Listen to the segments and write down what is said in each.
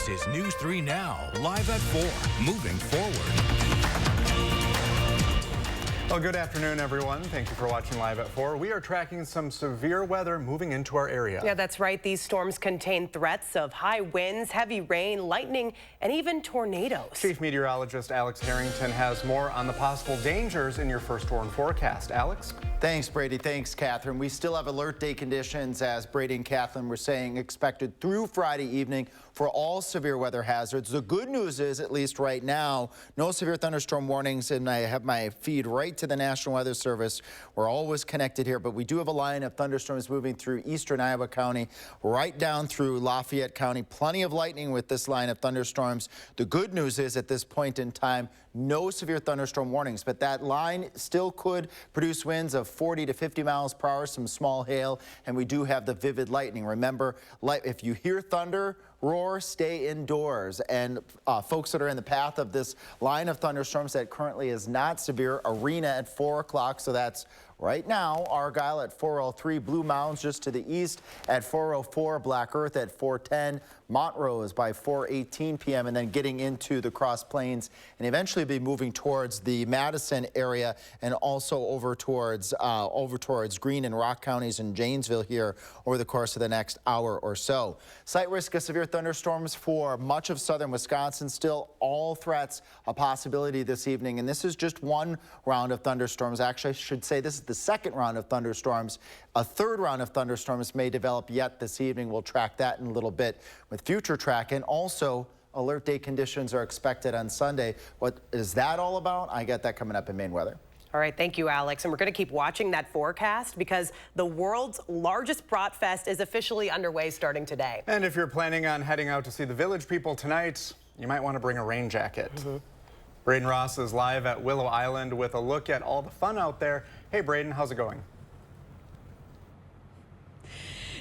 This is News 3 Now, live at 4, moving forward. Well, good afternoon, everyone. Thank you for watching Live at 4. We are tracking some severe weather moving into our area. Yeah, that's right. These storms contain threats of high winds, heavy rain, lightning, and even tornadoes. Chief Meteorologist Alex Harrington has more on the possible dangers in your first storm forecast. Alex? Thanks, Brady. Thanks, Catherine. We still have alert day conditions, as Brady and Kathleen were saying, expected through Friday evening for all severe weather hazards. The good news is, at least right now, no severe thunderstorm warnings, and I have my feed right to the National Weather Service. We're always connected here, but we do have a line of thunderstorms moving through eastern Iowa County, right down through Lafayette County. Plenty of lightning with this line of thunderstorms. The good news is, at this point in time, no severe thunderstorm warnings, but that line still could produce winds of 40 to 50 miles per hour, some small hail, and we do have the vivid lightning. Remember, if you hear thunder roar, stay indoors. And folks that are in the path of this line of thunderstorms that currently is not severe, Arena at 4 o'clock, so that's right now. Argyle at 4:03, Blue Mounds just to the east at 4:04, Black Earth at 4:10, Montrose by 4:18 p.m. and then getting into the Cross Plains and eventually be moving towards the Madison area and also over towards Greene and Rock counties and Janesville here over the course of the next hour or so. Slight risk of severe thunderstorms for much of southern Wisconsin. Still all threats a possibility this evening, and this is just one round of thunderstorms. Actually, I should say this is the second round of thunderstorms. A third round of thunderstorms may develop yet this evening. We'll track that in a little bit with future track, and also alert day conditions are expected on Sunday. What is that all about? I got that coming up in Maine Weather. All right, thank you, Alex. And we're going to keep watching that forecast because the world's largest Bratfest is officially underway starting today. And if you're planning on heading out to see the Village People tonight, you might want to bring a rain jacket. Braden Ross is live at Willow Island with a look at all the fun out there. Hey, Braden, how's it going?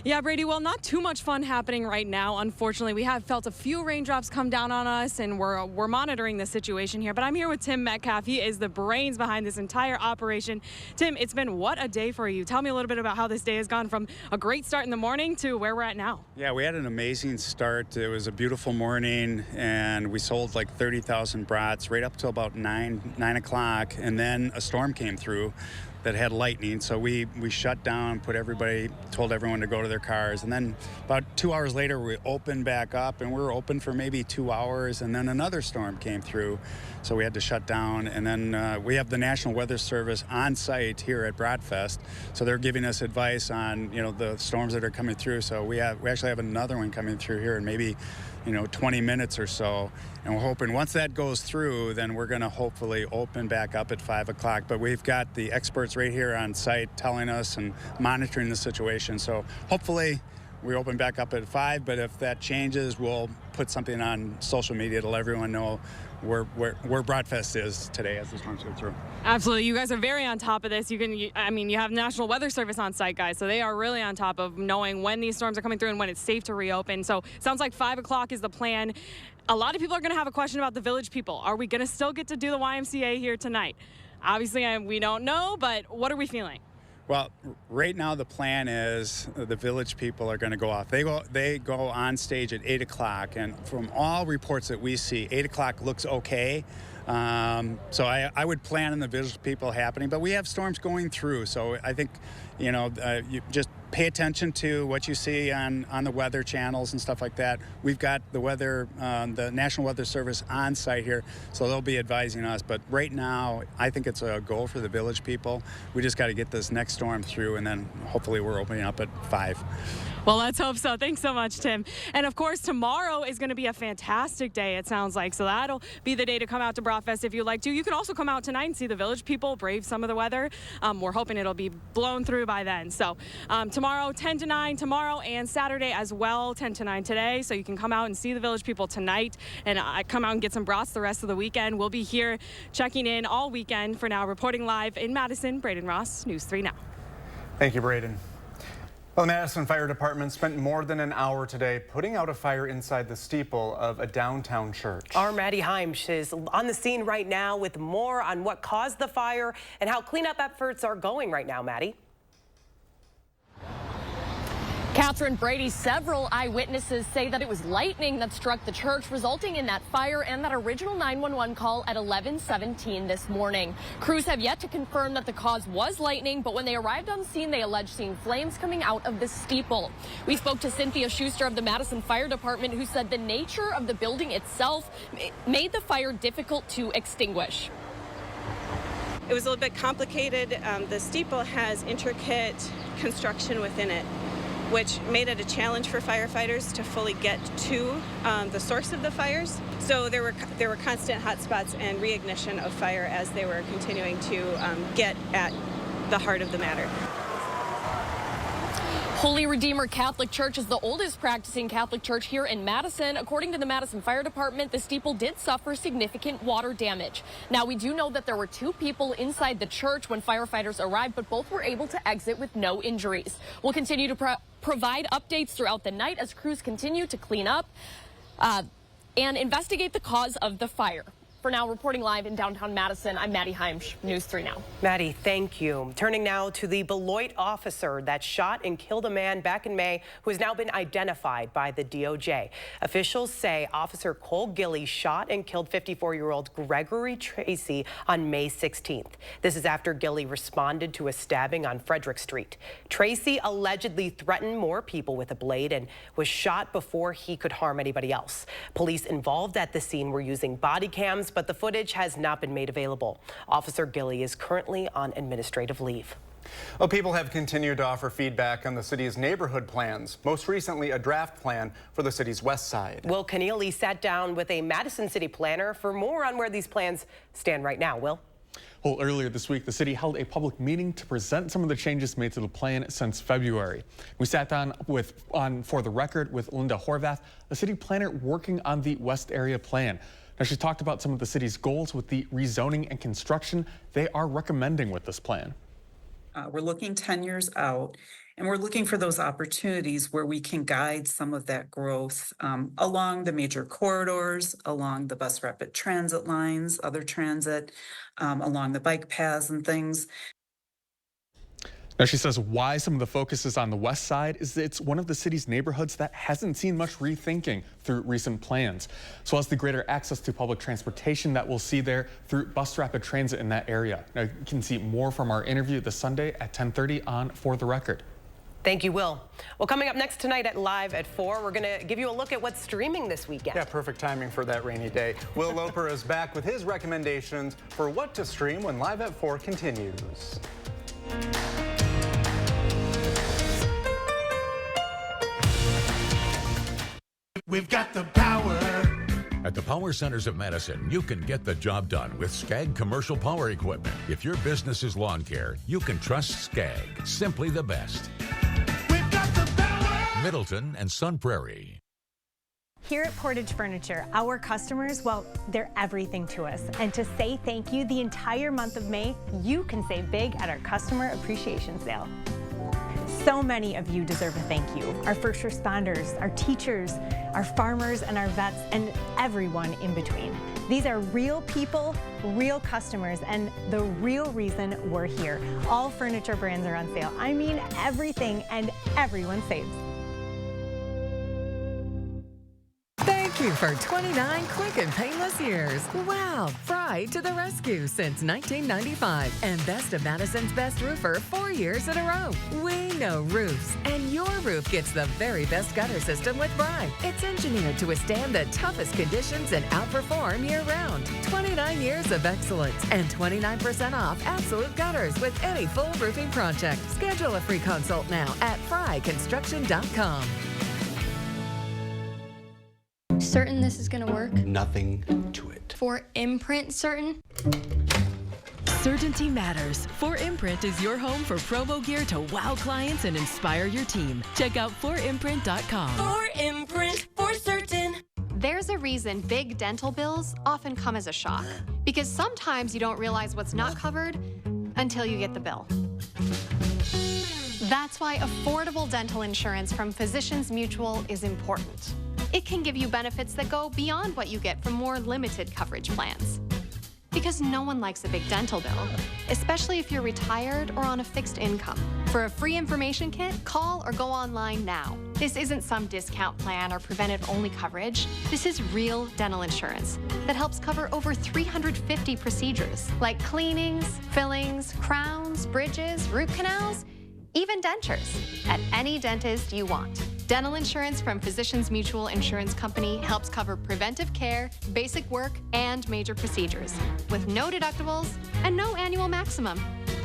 Yeah, Brady, well, not too much fun happening right now. Unfortunately, we have felt a few raindrops come down on us, and we're monitoring the situation here. But I'm here with Tim Metcalf. He is the brains behind this entire operation. Tim, it's been what a day for you. Tell me a little bit about how this day has gone from a great start in the morning to where we're at now. Yeah, we had an amazing start. It was a beautiful morning, and we sold like 30,000 brats right up till about 9 o'clock, and then a storm came through that had lightning, so we shut down, told everyone to go to their cars, and then about 2 hours later we opened back up, and we were open for maybe 2 hours, and then another storm came through, so we had to shut down. And then we have the National Weather Service on site here at Bratfest, so they're giving us advice on the storms that are coming through. So we actually have another one coming through here in maybe 20 minutes or so, and we're hoping once that goes through, then we're going to hopefully open back up at 5 o'clock. But we've got the experts right here on site telling us and monitoring the situation. So hopefully we open back up at 5, but if that changes, we'll put something on social media to let everyone know where Bratfest is today as the storms go through. Absolutely. You guys are very on top of this. You have National Weather Service on site, guys, so they are really on top of knowing when these storms are coming through and when it's safe to reopen. So it sounds like 5 o'clock is the plan. A lot of people are going to have a question about the Village People. Are we going to still get to do the YMCA here tonight? Obviously, we don't know, but what are we feeling? Well, right now the plan is the Village People are going to go off. They go on stage at 8 o'clock, and from all reports that we see, 8 o'clock looks okay. So I would plan on the Village People happening, but we have storms going through. So I think, you just pay attention to what you see on the weather channels and stuff like that. We've got the National Weather Service on site here, so they'll be advising us. But right now, I think it's a goal for the Village People. We just got to get this next storm through, and then hopefully we're opening up at 5. Well, let's hope so. Thanks so much, Tim. And of course, tomorrow is going to be a fantastic day, it sounds like. So that'll be the day to come out to Bratfest if you'd like to. You can also come out tonight and see the Village People brave some of the weather. We're hoping it'll be blown through by then. So tomorrow, 10 to 9 tomorrow, and Saturday as well, 10 to 9 today. So you can come out and see the Village People tonight and come out and get some brats the rest of the weekend. We'll be here checking in all weekend. For now, reporting live in Madison, Braden Ross, News 3 Now. Thank you, Braden. Well, the Madison Fire Department spent more than an hour today putting out a fire inside the steeple of a downtown church. Our Maddie Heimsch is on the scene right now with more on what caused the fire and how cleanup efforts are going right now. Maddie? Catherine Brady, several eyewitnesses say that it was lightning that struck the church, resulting in that fire and that original 911 call at 11:17 this morning. Crews have yet to confirm that the cause was lightning, but when they arrived on scene, they alleged seeing flames coming out of the steeple. We spoke to Cynthia Schuster of the Madison Fire Department, who said the nature of the building itself made the fire difficult to extinguish. It was a little bit complicated. The steeple has intricate construction within it, which made it a challenge for firefighters to fully get to the source of the fires. So there were constant hot spots and reignition of fire as they were continuing to get at the heart of the matter. Holy Redeemer Catholic Church is the oldest practicing Catholic church here in Madison. According to the Madison Fire Department, the steeple did suffer significant water damage. Now, we do know that there were 2 people inside the church when firefighters arrived, but both were able to exit with no injuries. We'll continue to provide updates throughout the night as crews continue to clean up and investigate the cause of the fire. For now, reporting live in downtown Madison, I'm Maddie Heimsch, News 3 Now. Maddie, thank you. Turning now to the Beloit officer that shot and killed a man back in May who has now been identified by the DOJ. Officials say Officer Cole Gilly shot and killed 54-year-old Gregory Tracy on May 16th. This is after Gilly responded to a stabbing on Frederick Street. Tracy allegedly threatened more people with a blade and was shot before he could harm anybody else. Police involved at the scene were using body cams, but the footage has not been made available. Officer Gilly is currently on administrative leave. Well, people have continued to offer feedback on the city's neighborhood plans, most recently a draft plan for the city's west side. Will Keneally sat down with a Madison city planner for more on where these plans stand right now. Will? Well, earlier this week, the city held a public meeting to present some of the changes made to the plan since February. We sat down For the Record with Linda Horvath, a city planner working on the West Area Plan. Now, she talked about some of the city's goals with the rezoning and construction they are recommending with this plan. We're looking 10 years out, and we're looking for those opportunities where we can guide some of that growth along the major corridors, along the bus rapid transit lines, other transit, along the bike paths and things. Now, she says why some of the focus is on the west side is that it's one of the city's neighborhoods that hasn't seen much rethinking through recent plans, as well as the greater access to public transportation that we'll see there through bus rapid transit in that area. Now, you can see more from our interview this Sunday at 10:30 on For the Record. Thank you, Will. Well, coming up next tonight at Live at 4, we're going to give you a look at what's streaming this weekend. Yeah, perfect timing for that rainy day. Will Loper is back with his recommendations for what to stream when Live at 4 continues. We've got the power. At the Power Centers of Madison, you can get the job done with Skag Commercial Power Equipment. If your business is lawn care, you can trust Skag. Simply the best. We've got the power. Middleton and Sun Prairie. Here at Portage Furniture, our customers, well, they're everything to us. And to say thank you the entire month of May, you can save big at our Customer Appreciation Sale. So many of you deserve a thank you. Our first responders, our teachers, our farmers, and our vets, and everyone in between. These are real people, real customers, and the real reason we're here. All furniture brands are on sale. I mean everything, and everyone saves. Thank you for 29 quick and painless years. Wow, Fry to the rescue since 1995. And Best of Madison's Best Roofer 4 years in a row. We know roofs, and your roof gets the very best gutter system with Fry. It's engineered to withstand the toughest conditions and outperform year-round. 29 years of excellence and 29% off absolute gutters with any full roofing project. Schedule a free consult now at fryconstruction.com. Certain this is gonna work? Nothing to it. For Imprint certain? Certainty matters. 4imprint is your home for promo gear to wow clients and inspire your team. Check out 4imprint.com. 4imprint, for certain. There's a reason big dental bills often come as a shock. Because sometimes you don't realize what's not covered until you get the bill. That's why affordable dental insurance from Physicians Mutual is important. It can give you benefits that go beyond what you get from more limited coverage plans. Because no one likes a big dental bill, especially if you're retired or on a fixed income. For a free information kit, call or go online now. This isn't some discount plan or preventive-only coverage. This is real dental insurance that helps cover over 350 procedures, like cleanings, fillings, crowns, bridges, root canals, even dentures, at any dentist you want. Dental insurance from Physicians Mutual Insurance Company helps cover preventive care, basic work, and major procedures, with no deductibles and no annual maximum.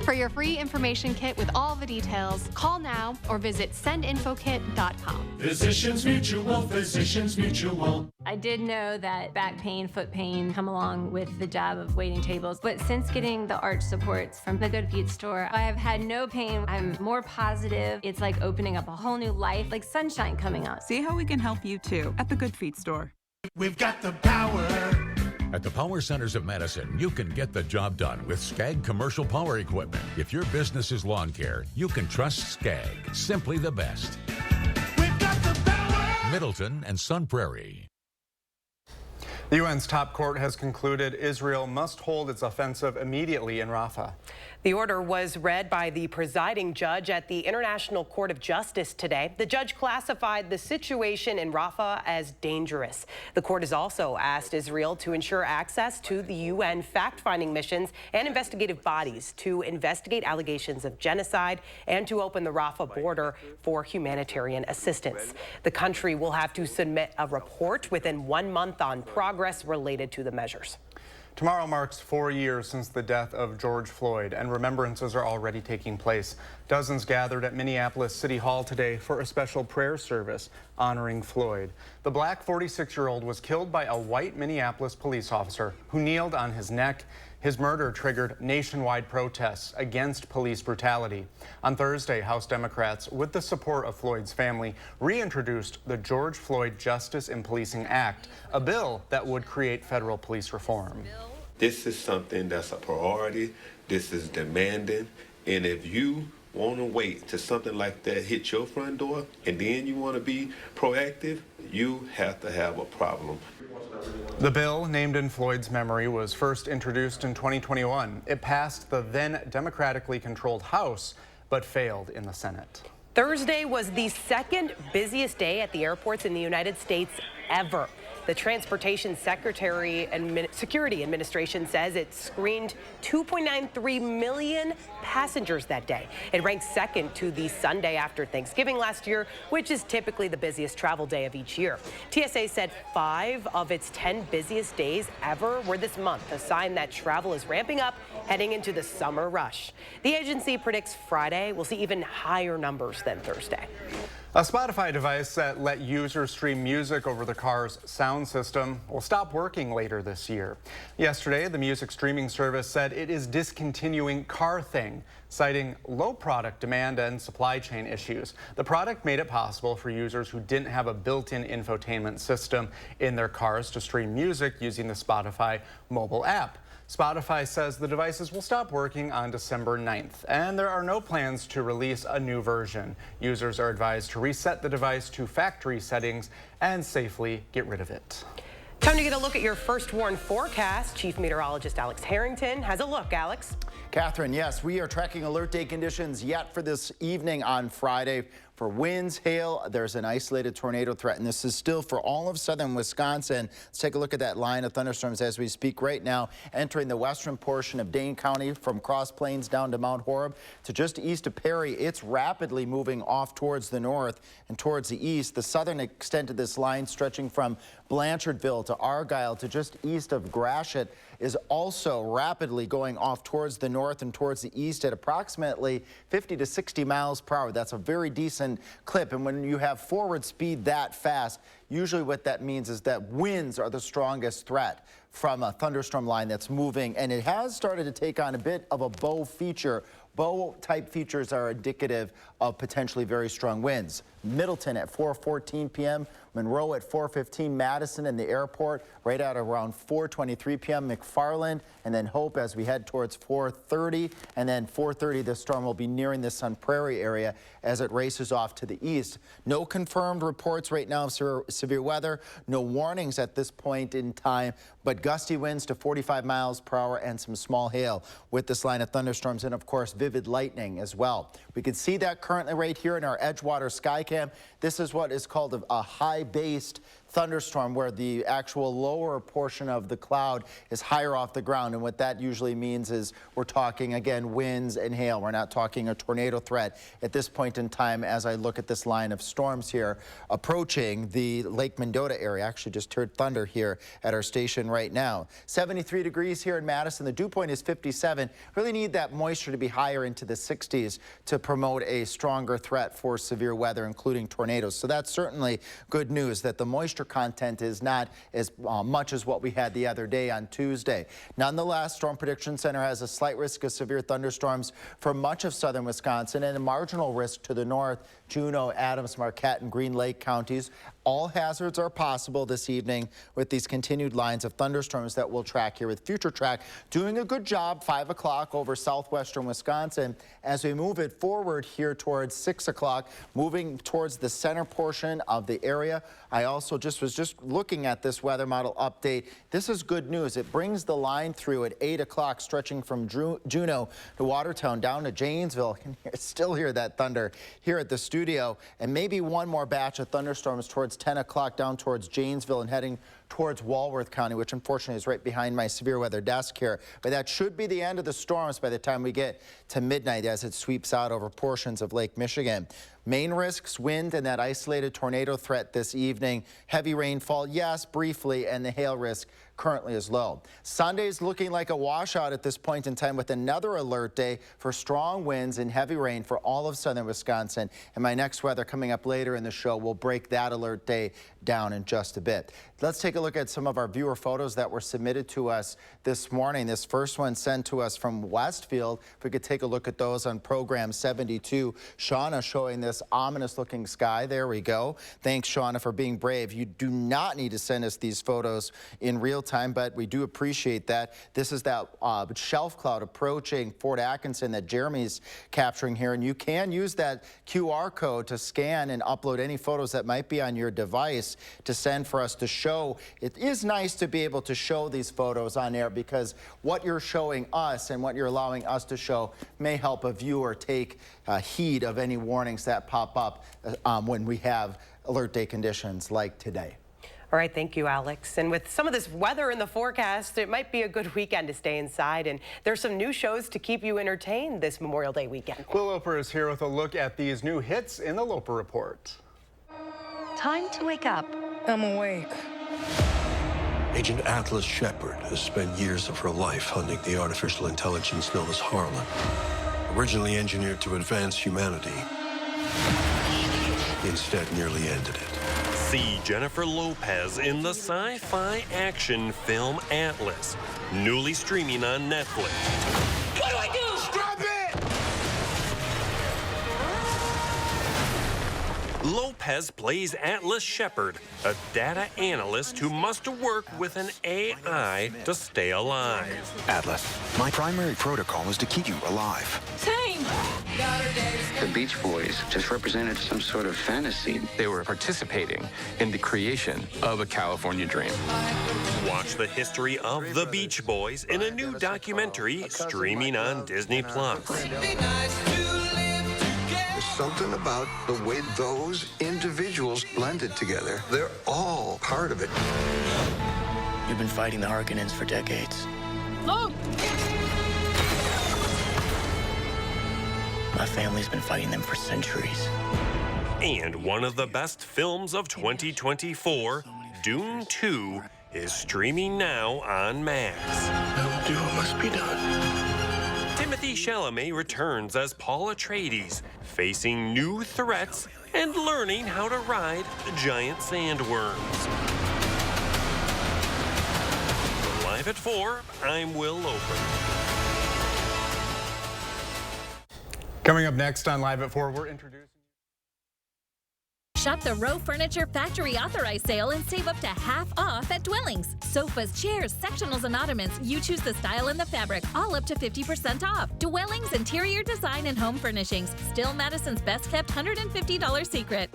For your free information kit with all the details, call now or visit sendinfokit.com. Physicians Mutual, Physicians Mutual. I did know that back pain, foot pain come along with the job of waiting tables, but since getting the arch supports from the Good Feet store, I have had no pain. I'm more positive. It's like opening up a whole new life, like sunshine coming out. See how we can help you too at the Good Feet store. We've got the power. At the Power Centers of Madison, you can get the job done with Skag Commercial Power Equipment. If your business is lawn care, you can trust Skag. Simply the best. We've got the power. Middleton and Sun Prairie. The UN's top court has concluded Israel must hold its offensive immediately in Rafah. The order was read by the presiding judge at the International Court of Justice today. The judge classified the situation in Rafah as dangerous. The court has also asked Israel to ensure access to the UN fact-finding missions and investigative bodies to investigate allegations of genocide and to open the Rafah border for humanitarian assistance. The country will have to submit a report within 1 month on progress related to the measures. Tomorrow marks 4 years since the death of George Floyd, and remembrances are already taking place. Dozens gathered at Minneapolis City Hall today for a special prayer service honoring Floyd. The black 46-year-old was killed by a white Minneapolis police officer who kneeled on his neck. His murder triggered nationwide protests against police brutality. On Thursday, House Democrats, with the support of Floyd's family, reintroduced the George Floyd Justice in Policing Act, a bill that would create federal police reform. This is something that's a priority. This is demanding. And if you want to wait till something like that hit your front door and then you want to be proactive, you have to have a problem. The bill, named in Floyd's memory, was first introduced in 2021. It passed the then democratically controlled House, but failed in the Senate. Thursday was the second busiest day at the airports in the United States ever. The Transportation Security Administration says it screened 2.93 million passengers that day. It ranks second to the Sunday after Thanksgiving last year, which is typically the busiest travel day of each year. TSA said 5 of its 10 busiest days ever were this month, a sign that travel is ramping up heading into the summer rush. The agency predicts Friday will see even higher numbers than Thursday. A Spotify device that let users stream music over the car's sound system will stop working later this year. Yesterday, the music streaming service said it is discontinuing Car Thing, citing low product demand and supply chain issues. The product made it possible for users who didn't have a built-in infotainment system in their cars to stream music using the Spotify mobile app. Spotify says the devices will stop working on December 9th, and there are no plans to release a new version. Users are advised to reset the device to factory settings and safely get rid of it. Time to get a look at your first warn forecast. Chief Meteorologist Alex Harrington has a look. Alex. Catherine, yes, we are tracking alert day conditions yet for this evening on Friday. For winds, hail, there's an isolated tornado threat, and this is still for all of southern Wisconsin. Let's take a look at that line of thunderstorms as we speak right now, entering the western portion of Dane County from Cross Plains down to Mount Horeb to just east of Perry. It's rapidly moving off towards the north and towards the east. The southern extent of this line, stretching from Blanchardville to Argyle to just east of Gratiot, is also rapidly going off towards the north and towards the east at approximately 50 to 60 miles per hour. That's a very decent clip. And when you have forward speed that fast, usually what that means is that winds are the strongest threat from a thunderstorm line that's moving. And it has started to take on a bit of a bow feature. Bow type features are indicative of potentially very strong winds. Middleton at 4:14 p.m., Monroe at 4:15, Madison and the airport right at around 4:23 p.m., McFarland, and then Hope as we head towards 4:30, and then 4:30 the storm will be nearing the Sun Prairie area as it races off to the east. No confirmed reports right now of severe weather, no warnings at this point in time, but gusty winds to 45 miles per hour and some small hail with this line of thunderstorms, and of course vivid lightning as well. We can see that currently right here in our Edgewater Skycam. This is what is called a high-based thunderstorm, where the actual lower portion of the cloud is higher off the ground. And what that usually means is we're talking, again, winds and hail. We're not talking a tornado threat at this point in time as I look at this line of storms here approaching the Lake Mendota area. Actually just heard thunder here at our station right now. 73 degrees here in Madison. The dew point is 57. Really need that moisture to be higher into the 60s to promote a stronger threat for severe weather, including tornadoes. So that's certainly good news that the moisture content is not as much as what we had the other day on Tuesday. Nonetheless, Storm Prediction Center has a slight risk of severe thunderstorms for much of southern Wisconsin and a marginal risk to the north, Juneau, Adams, Marquette, and Green Lake counties. All hazards are possible this evening with these continued lines of thunderstorms that we'll track here with Future Track. Doing a good job, 5 o'clock over southwestern Wisconsin. As we move it forward here towards 6 o'clock, moving towards the center portion of the area. I also was just looking at this weather model update. This is good news. It brings the line through at 8 o'clock, stretching from Juneau to Watertown down to Janesville. I can still hear that thunder here at the studio, and maybe one more batch of thunderstorms towards 10 o'clock down towards Janesville and heading towards Walworth County, which unfortunately is right behind my severe weather desk here. But that should be the end of the storms by the time we get to midnight as it sweeps out over portions of Lake Michigan. Main risks, wind and that isolated tornado threat this evening. Heavy rainfall, yes, briefly, and the hail risk currently is low. Sunday's looking like a washout at this point in time with another alert day for strong winds and heavy rain for all of southern Wisconsin. And my next weather coming up later in the show will break that alert day down in just a bit. Let's take a look at some of our viewer photos that were submitted to us this morning. This first one sent to us from Westfield. If we could take a look at those on program 72. Shauna showing this ominous looking sky. There we go. Thanks, Shauna, for being brave. You do not need to send us these photos in real time, but we do appreciate that. This is that shelf cloud approaching Fort Atkinson that Jeremy's capturing here, and you can use that QR code to scan and upload any photos that might be on your device to send for us to show. It is nice to be able to show these photos on air because what you're showing us and what you're allowing us to show may help a viewer take heed of any warnings that pop up when we have alert day conditions like today. All right, thank you, Alex. And with some of this weather in the forecast, it might be a good weekend to stay inside. And there's some new shows to keep you entertained this Memorial Day weekend. Will Loper is here with a look at these new hits in the Loper Report. Time to wake up. I'm awake. Agent Atlas Shepard has spent years of her life hunting the artificial intelligence known as Harlan. Originally engineered to advance humanity, instead nearly ended it. See Jennifer Lopez in the sci-fi action film Atlas, newly streaming on Netflix. What do I do? Stop it! Lopez plays Atlas Shepard, a data analyst who must work with an AI to stay alive. Atlas, my primary protocol is to keep you alive. Same. The Beach Boys just represented some sort of fantasy. They were participating in the creation of a California dream. Watch the history of the Beach Boys in a new documentary streaming on Disney+. There's something about the way those individuals blended together. They're all part of it. You've been fighting the Harkonnens for decades. Look! My family's been fighting them for centuries. And one of the best films of 2024, Dune 2, is streaming now on Max. I will do what must be done. Timothy Chalamet returns as Paul Atreides, facing new threats and learning how to ride giant sandworms. Live at 4, I'm Will Loper. Coming up next on Live at 4, we're introducing... Shop the Row Furniture Factory Authorized Sale and save up to half off at Dwellings. Sofas, chairs, sectionals, and ottomans. You choose the style and the fabric, all up to 50% off. Dwellings Interior Design and Home Furnishings. Still Madison's best kept $150 secret.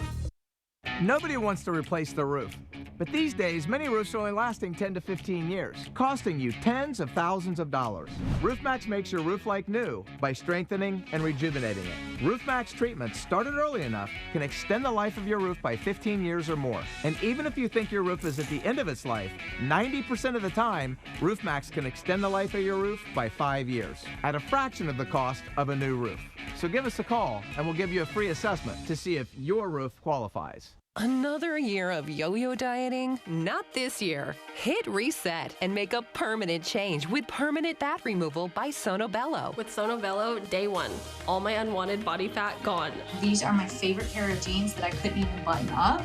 Nobody wants to replace the roof. But these days, many roofs are only lasting 10 to 15 years, costing you tens of thousands of dollars. RoofMax makes your roof like new by strengthening and rejuvenating it. RoofMax treatments, started early enough, can extend the life of your roof by 15 years or more. And even if you think your roof is at the end of its life, 90% of the time, RoofMax can extend the life of your roof by 5 years at a fraction of the cost of a new roof. So give us a call and we'll give you a free assessment to see if your roof qualifies. Another year of yo-yo dieting? Not this year. Hit reset and make a permanent change with permanent fat removal by Sonobello. With Sonobello, day one, all my unwanted body fat gone. These are my favorite pair of jeans that I couldn't even button up.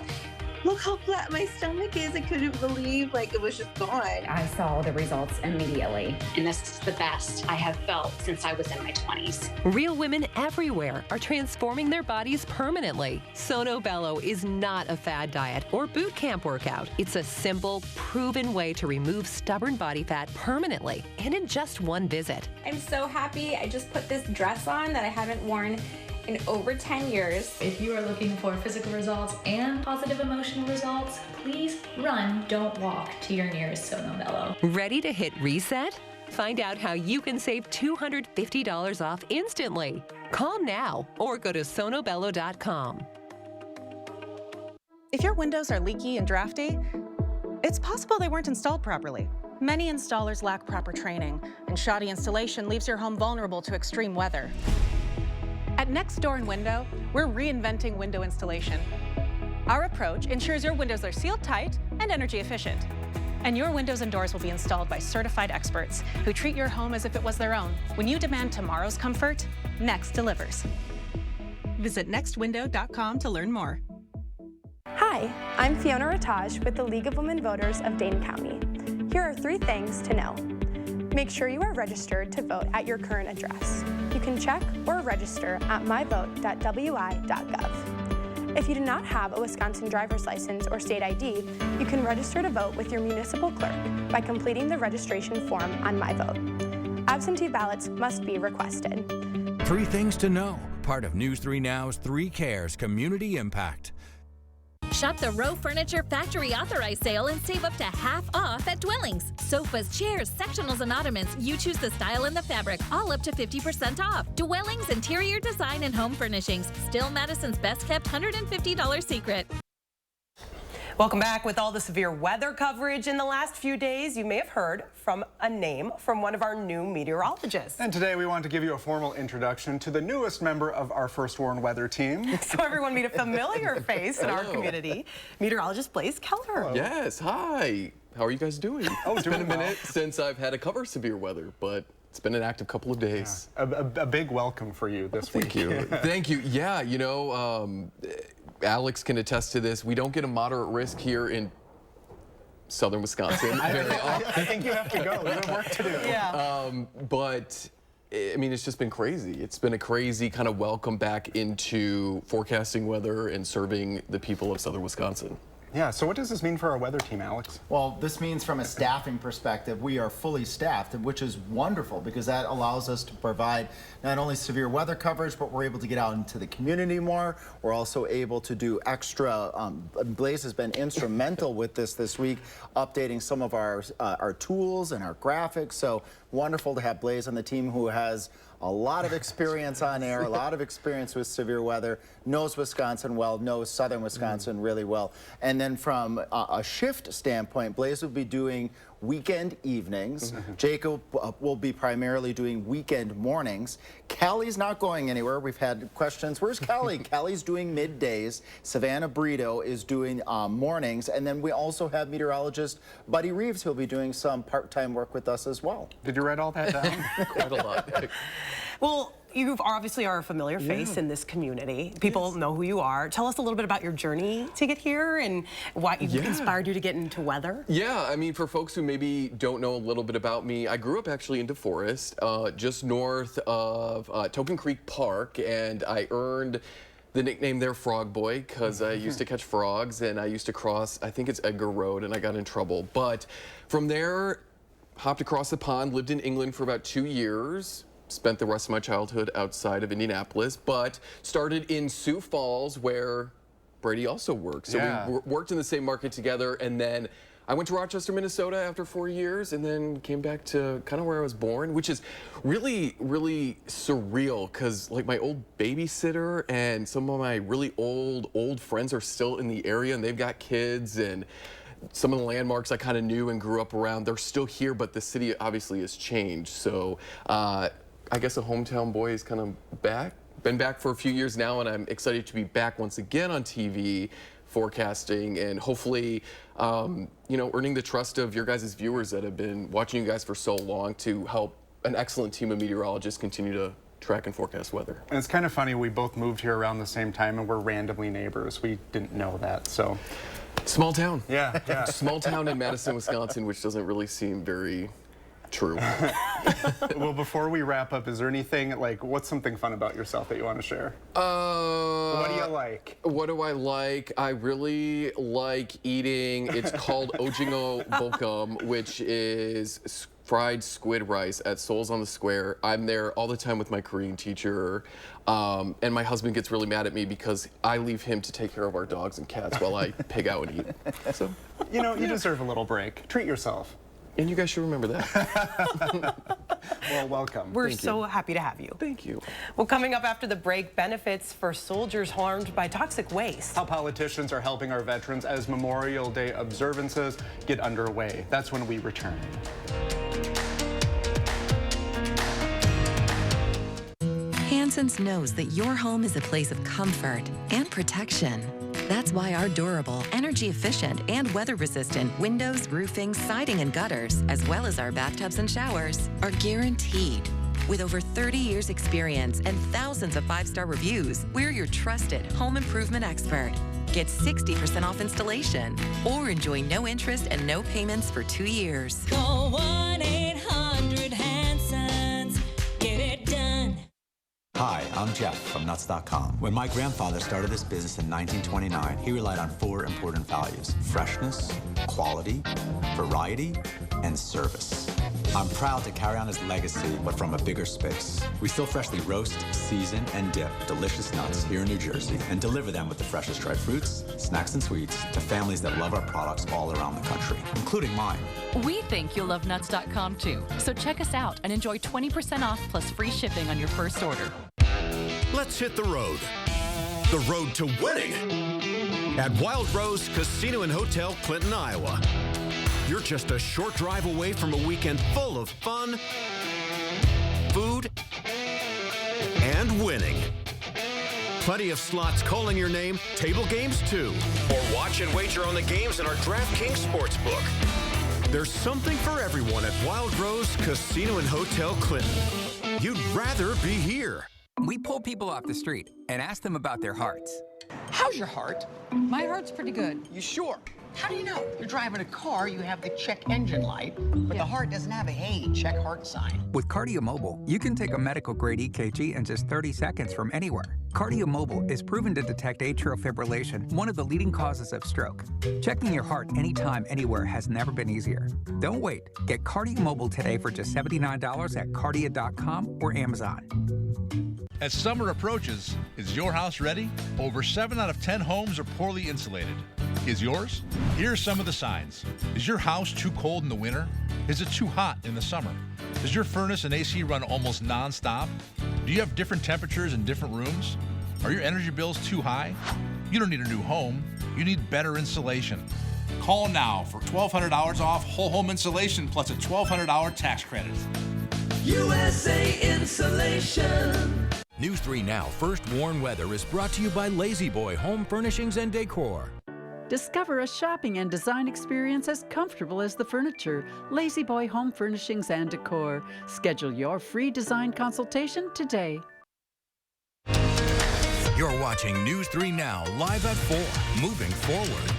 Look how flat my stomach is. I couldn't believe it was just gone. I saw the results immediately. And this is the best I have felt since I was in my 20s. Real women everywhere are transforming their bodies permanently. Sonobello is not a fad diet or boot camp workout. It's a simple, proven way to remove stubborn body fat permanently and in just one visit. I'm so happy. I just put this dress on that I haven't worn in over 10 years. If you are looking for physical results and positive emotional results, please run, don't walk to your nearest Sonobello. Ready to hit reset? Find out how you can save $250 off instantly. Call now or go to sonobello.com. If your windows are leaky and drafty, it's possible they weren't installed properly. Many installers lack proper training, and shoddy installation leaves your home vulnerable to extreme weather. At Next Door & Window, we're reinventing window installation. Our approach ensures your windows are sealed tight and energy efficient. And your windows and doors will be installed by certified experts who treat your home as if it was their own. When you demand tomorrow's comfort, Next delivers. Visit nextwindow.com to learn more. Hi, I'm Fiona Rataj with the League of Women Voters of Dane County. Here are 3 things to know. Make sure you are registered to vote at your current address. You can check or register at myvote.wi.gov. If you do not have a Wisconsin driver's license or state ID, you can register to vote with your municipal clerk by completing the registration form on MyVote. Absentee ballots must be requested. 3 things to know, part of News 3 Now's 3 Cares Community Impact. Shop the Row Furniture Factory Authorized Sale and save up to half off at Dwellings. Sofas, chairs, sectionals, and ottomans. You choose the style and the fabric, all up to 50% off. Dwellings Interior Design and Home Furnishings. Still Madison's best kept $150 secret. Welcome back. With all the severe weather coverage in the last few days, you may have heard from a name from one of our new meteorologists. And today we want to give you a formal introduction to the newest member of our First Warn Weather team. So everyone meet a familiar face in our community, meteorologist Blaze Keller. Hello. Yes, hi. How are you guys doing? Oh, it's been a minute since I've had to cover severe weather, but it's been an active couple of days. Yeah. A big welcome for you this week. Thank you. Thank you. Yeah, you know, Alex can attest to this. We don't get a moderate risk here in southern Wisconsin very often. I think you have to go. You have work to do. Yeah. But I mean, it's just been crazy. It's been a crazy kind of welcome back into forecasting weather and serving the people of southern Wisconsin. Yeah, so what does this mean for our weather team, Alex? Well, this means from a staffing perspective, we are fully staffed, which is wonderful because that allows us to provide not only severe weather coverage, but we're able to get out into the community more. We're also able to do extra, Blaze has been instrumental with this week, updating some of our tools and our graphics. So wonderful to have Blaze on the team who has a lot of experience on air, a lot of experience with severe weather, knows Wisconsin well, knows southern Wisconsin really well. And then from a shift standpoint, Blaze will be doing weekend evenings. Jacob will be primarily doing weekend mornings. Callie's not going anywhere. We've had questions. Where's Callie? Callie's doing middays. Savannah Brito is doing mornings. And then we also have meteorologist Buddy Reeves who'll be doing some part-time work with us as well. Did you write all that down? Quite a lot. Well, you obviously are a familiar face in this community. People know who you are. Tell us a little bit about your journey to get here and what inspired you to get into weather. Yeah, I mean, for folks who maybe don't know a little bit about me, I grew up actually in DeForest, just north of Token Creek Park, and I earned the nickname there Frog Boy because I used to catch frogs and I used to cross, I think it's Edgar Road, and I got in trouble. But from there, hopped across the pond, lived in England for about 2 years. Spent the rest of my childhood outside of Indianapolis, but started in Sioux Falls where Brady also works. So we worked in the same market together, and then I went to Rochester, Minnesota after 4 years, and then came back to kind of where I was born, which is really, really surreal because like my old babysitter and some of my really old friends are still in the area, and they've got kids, and some of the landmarks I kind of knew and grew up around, they're still here, but the city obviously has changed. So I guess a hometown boy is kind of back. Been back for a few years now, and I'm excited to be back once again on TV, forecasting, and hopefully, you know, earning the trust of your guys' viewers that have been watching you guys for so long to help an excellent team of meteorologists continue to track and forecast weather. And it's kind of funny, we both moved here around the same time, and we're randomly neighbors. We didn't know that, so. Small town. Yeah. Small town in Madison, Wisconsin, which doesn't really seem very true. Well, before we wrap up, is there anything, like, what's something fun about yourself that you want to share? What do you like? What do I like? I really like eating, it's called Ojingo Bokum, which is fried squid rice at Souls on the Square. I'm there all the time with my Korean teacher, and my husband gets really mad at me because I leave him to take care of our dogs and cats while I pig out and eat. So, you know, you deserve a little break. Treat yourself. And you guys should remember that. Well, welcome. We're so happy to have you. Thank you. Well, coming up after the break, benefits for soldiers harmed by toxic waste. How politicians are helping our veterans as Memorial Day observances get underway. That's when we return. Hanson's knows that your home is a place of comfort and protection. That's why our durable, energy-efficient, and weather-resistant windows, roofing, siding, and gutters, as well as our bathtubs and showers, are guaranteed. With over 30 years experience and thousands of 5-star reviews, we're your trusted home improvement expert. Get 60% off installation or enjoy no interest and no payments for 2 years. Call 1-800-HANSONS. Get it done. Hi, I'm Jeff from Nuts.com. When my grandfather started this business in 1929, he relied on 4 important values: freshness, quality, variety, and service. I'm proud to carry on his legacy, but from a bigger space. We still freshly roast, season, and dip delicious nuts here in New Jersey and deliver them with the freshest dried fruits, snacks, and sweets to families that love our products all around the country, including mine. We think you'll love Nuts.com too, so check us out and enjoy 20% off plus free shipping on your first order. Let's hit the road. The road to winning at Wild Rose Casino and Hotel, Clinton, Iowa. You're just a short drive away from a weekend full of fun, food, and winning. Plenty of slots calling your name, table games too. Or watch and wager on the games in our DraftKings Sportsbook. There's something for everyone at Wild Rose Casino and Hotel, Clinton. You'd rather be here. We pull people off the street and ask them about their hearts. How's your heart? My heart's pretty good. You sure? How do you know? You're driving a car, you have the check engine light, but the heart doesn't have a hey, check heart sign. With Cardio Mobile, you can take a medical-grade EKG in just 30 seconds from anywhere. Cardio Mobile is proven to detect atrial fibrillation, one of the leading causes of stroke. Checking your heart anytime, anywhere has never been easier. Don't wait. Get Cardio Mobile today for just $79 at Cardia.com or Amazon. As summer approaches, is your house ready? Over 7 out of 10 homes are poorly insulated. Is yours? Here are some of the signs. Is your house too cold in the winter? Is it too hot in the summer? Does your furnace and AC run almost non-stop? Do you have different temperatures in different rooms? Are your energy bills too high? You don't need a new home. You need better insulation. Call now for $1,200 off whole home insulation plus a $1,200 tax credit. USA Insulation. News 3 Now First Warn Weather is brought to you by Lazy Boy Home Furnishings and Decor. Discover a shopping and design experience as comfortable as the furniture. Lazy Boy Home Furnishings and Decor. Schedule your free design consultation today. You're watching News 3 Now live at 4, moving forward.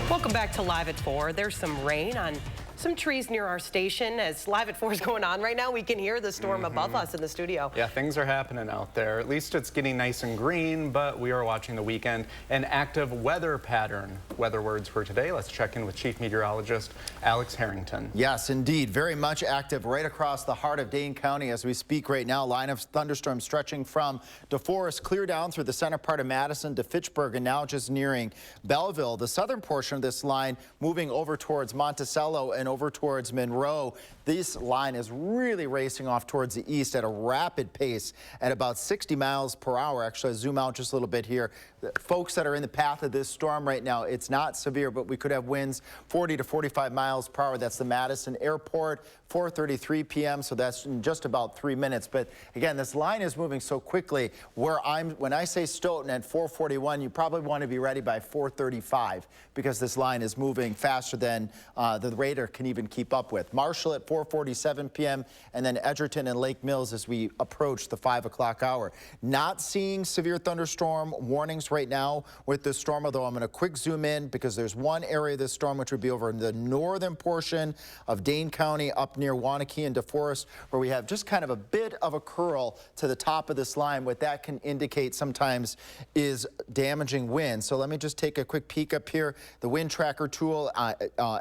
Welcome back to Live at 4. There's some rain on some trees near our station. As Live at 4 is going on right now, we can hear the storm above us in the studio. Yeah, things are happening out there. At least it's getting nice and green, but we are watching the weekend. An active weather pattern. Weather words for today. Let's check in with Chief Meteorologist Alex Harrington. Yes, indeed. Very much active right across the heart of Dane County as we speak right now. Line of thunderstorms stretching from DeForest clear down through the center part of Madison to Fitchburg and now just nearing Belleville. The southern portion of this line moving over towards Monticello and over towards Monroe. This line is really racing off towards the east at a rapid pace at about 60 miles per hour. Actually, I'll zoom out just a little bit here. The folks that are in the path of this storm right now, it's not severe, but we could have winds 40 to 45 miles per hour. That's the Madison Airport, 4:33 p.m., so that's in just about 3 minutes. But again, this line is moving so quickly. When I say Stoughton at 4:41, you probably want to be ready by 4:35 because this line is moving faster than the radar can even keep up with. Marshall at 4:47 p.m. and then Edgerton and Lake Mills as we approach the 5 o'clock hour. Not seeing severe thunderstorm warnings right now with this storm, although I'm going to quick zoom in because there's one area of this storm which would be over in the northern portion of Dane County up near Waunakee and DeForest, where we have just kind of a bit of a curl to the top of this line. What that can indicate sometimes is damaging wind. So let me just take a quick peek up here. The wind tracker tool,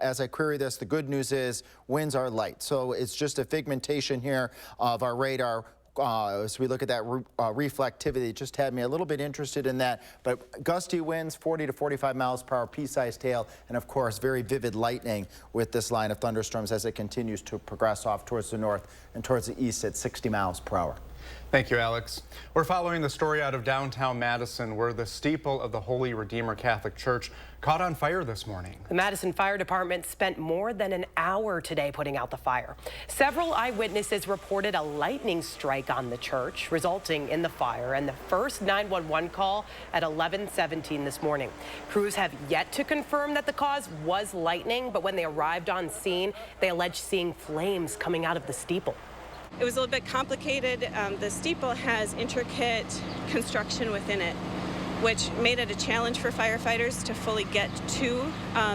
as I query this, the good news is winds are light. So it's just a figmentation here of our radar. As we look at that reflectivity, it just had me a little bit interested in that. But gusty winds, 40 to 45 miles per hour, pea-sized hail, and of course, very vivid lightning with this line of thunderstorms as it continues to progress off towards the north and towards the east at 60 miles per hour. Thank you, Alex. We're following the story out of downtown Madison, where the steeple of the Holy Redeemer Catholic Church caught on fire this morning. The Madison Fire Department spent more than an hour today putting out the fire. Several eyewitnesses reported a lightning strike on the church, resulting in the fire and the first 911 call at 11:17 this morning. Crews have yet to confirm that the cause was lightning, but when they arrived on scene, they alleged seeing flames coming out of the steeple. It was a little bit complicated. The steeple has intricate construction within it, which made it a challenge for firefighters to fully get to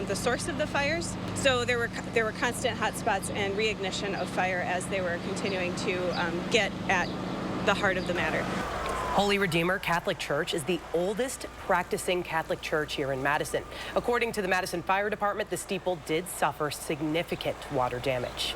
the source of the fires. So there were constant hot spots and reignition of fire as they were continuing to get at the heart of the matter. Holy Redeemer Catholic Church is the oldest practicing Catholic church here in Madison. According to the Madison Fire Department, the steeple did suffer significant water damage.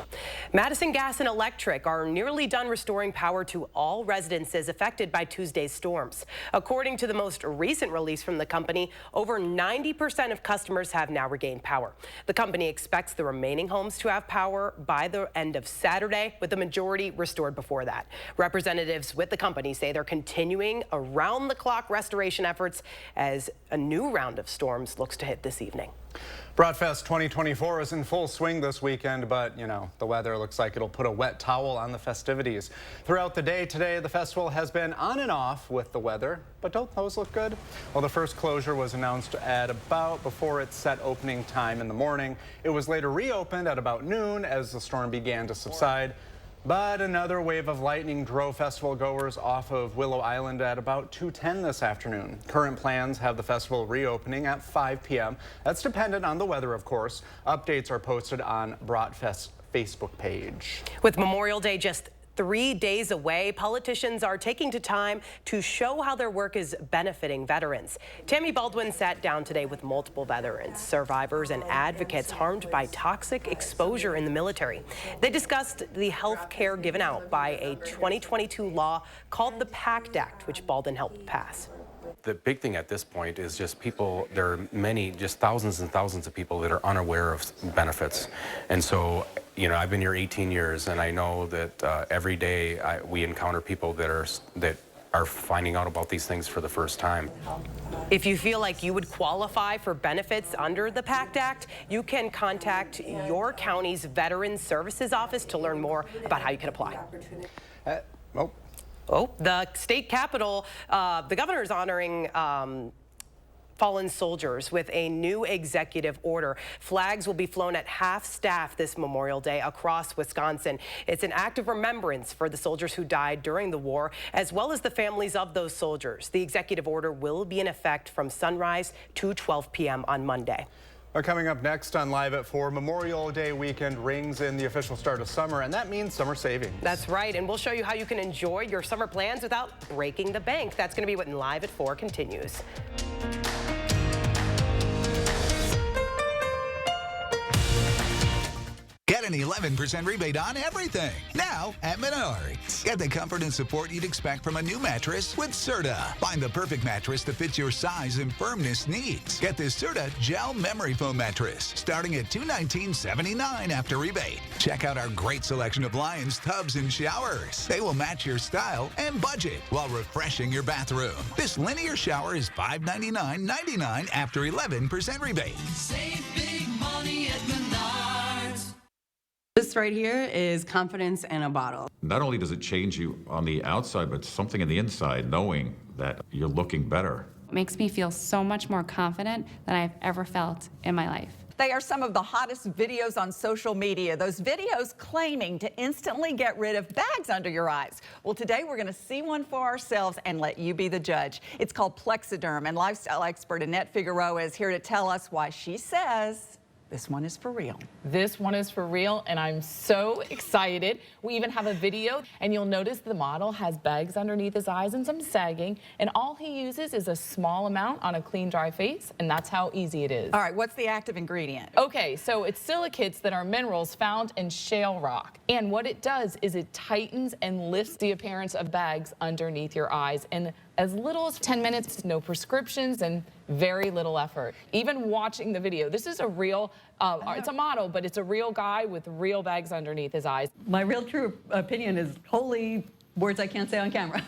Madison Gas and Electric are nearly done restoring power to all residences affected by Tuesday's storms. According to the most recent release from the company, over 90% of customers have now regained power. The company expects the remaining homes to have power by the end of Saturday, with the majority restored before that. Representatives with the company say they're continuing around-the-clock restoration efforts as a new round of storms looks to hit this evening. Bratfest 2024 is in full swing this weekend, but, you know, the weather looks like it'll put a wet towel on the festivities. Throughout the day today, the festival has been on and off with the weather, but don't those look good? Well, the first closure was announced at about before its set opening time in the morning. It was later reopened at about noon as the storm began to subside. But another wave of lightning drove festival goers off of Willow Island at about 2:10 this afternoon. Current plans have the festival reopening at 5 p.m. That's dependent on the weather, of course. Updates are posted on Bratfest's Facebook page. With Memorial Day just 3 days away, politicians are taking to time to show how their work is benefiting veterans. Tammy Baldwin sat down today with multiple veterans, survivors, and advocates harmed by toxic exposure in the military. They discussed the health care given out by a 2022 law called the PACT Act, which Baldwin helped pass. The big thing at this point is just people, there are many, just thousands and thousands of people that are unaware of benefits. And so, you know, I've been here 18 years and I know that every day we encounter people that are finding out about these things for the first time. If you feel like you would qualify for benefits under the PACT Act, you can contact your county's Veterans Services Office to learn more about how you can apply. The state capitol, the governor is honoring fallen soldiers with a new executive order. Flags will be flown at half staff this Memorial Day across Wisconsin. It's an act of remembrance for the soldiers who died during the war, as well as the families of those soldiers. The executive order will be in effect from sunrise to 12 p.m. on Monday. Coming up next on Live at 4, Memorial Day weekend rings in the official start of summer, and that means summer savings. That's right, and we'll show you how you can enjoy your summer plans without breaking the bank. That's going to be what Live at 4 continues. Get an 11% rebate on everything now at Menards. Get the comfort and support you'd expect from a new mattress with Serta. Find the perfect mattress that fits your size and firmness needs. Get this Serta Gel Memory Foam mattress starting at $219.79 after rebate. Check out our great selection of Lions tubs and showers. They will match your style and budget while refreshing your bathroom. This linear shower is $599.99 after 11% rebate. Save big money at Menards. This right here is confidence in a bottle. Not only does it change you on the outside, but something in the inside, knowing that you're looking better. It makes me feel so much more confident than I've ever felt in my life. They are some of the hottest videos on social media. Those videos claiming to instantly get rid of bags under your eyes. Well, today we're going to see one for ourselves and let you be the judge. It's called Plexiderm, and lifestyle expert Annette Figueroa is here to tell us why she says this one is for real. This one is for real, and I'm so excited. We even have a video, and you'll notice the model has bags underneath his eyes and some sagging, and all he uses is a small amount on a clean, dry face, and that's how easy it is. All right, what's the active ingredient? Okay, so it's silicates that are minerals found in shale rock, and what it does is it tightens and lifts the appearance of bags underneath your eyes, and as little as 10 minutes, no prescriptions, and very little effort. Even watching the video, this is a real, it's a model, but it's a real guy with real bags underneath his eyes. My real true opinion is holy words I can't say on camera.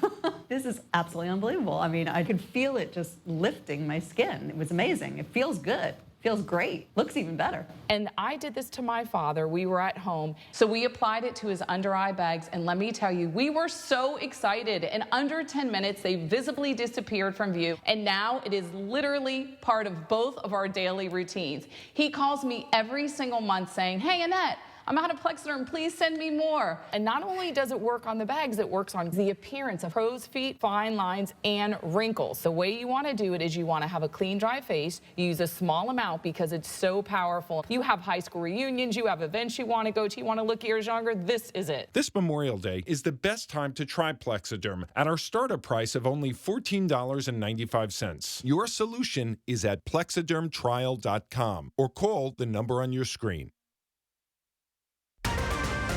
This is absolutely unbelievable. I mean, I could feel it just lifting my skin. It was amazing. It feels good. Feels great. Looks even better. And I did this to my father. We were at home, so we applied it to his under eye bags, and let me tell you, we were so excited. In under 10 minutes, they visibly disappeared from view, and now it is literally part of both of our daily routines. He calls me every single month saying, "Hey, Annette, I'm out of Plexiderm, please send me more." And not only does it work on the bags, it works on the appearance of crow's feet, fine lines, and wrinkles. The way you want to do it is you want to have a clean, dry face. You use a small amount because it's so powerful. You have high school reunions, you have events you want to go to, you want to look years younger, this is it. This Memorial Day is the best time to try Plexiderm at our startup price of only $14.95. Your solution is at plexidermtrial.com or call the number on your screen.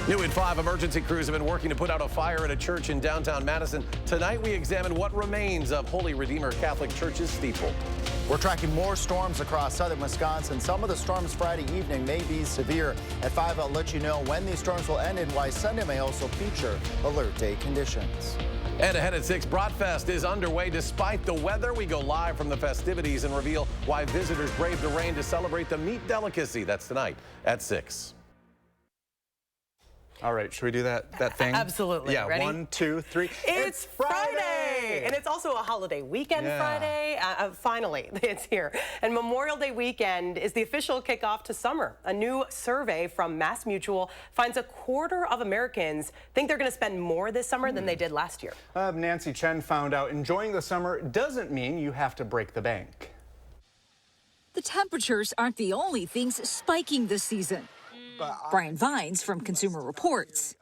New at 5, emergency crews have been working to put out a fire at a church in downtown Madison. Tonight, we examine what remains of Holy Redeemer Catholic Church's steeple. We're tracking more storms across southern Wisconsin. Some of the storms Friday evening may be severe. At 5, I'll let you know when these storms will end and why Sunday may also feature alert day conditions. And ahead at 6, Bratfest is underway despite the weather. We go live from the festivities and reveal why visitors brave the rain to celebrate the meat delicacy. That's tonight at 6. All right, should we do that thing? Absolutely. Yeah, Ready? 1, 2, 3. It's Friday! And it's also a holiday weekend Friday. Finally, it's here. And Memorial Day weekend is the official kickoff to summer. A new survey from Mass Mutual finds a quarter of Americans think they're going to spend more this summer than they did last year. Nancy Chen found out enjoying the summer doesn't mean you have to break the bank. The temperatures aren't the only things spiking this season. Brian Vines from Consumer Reports.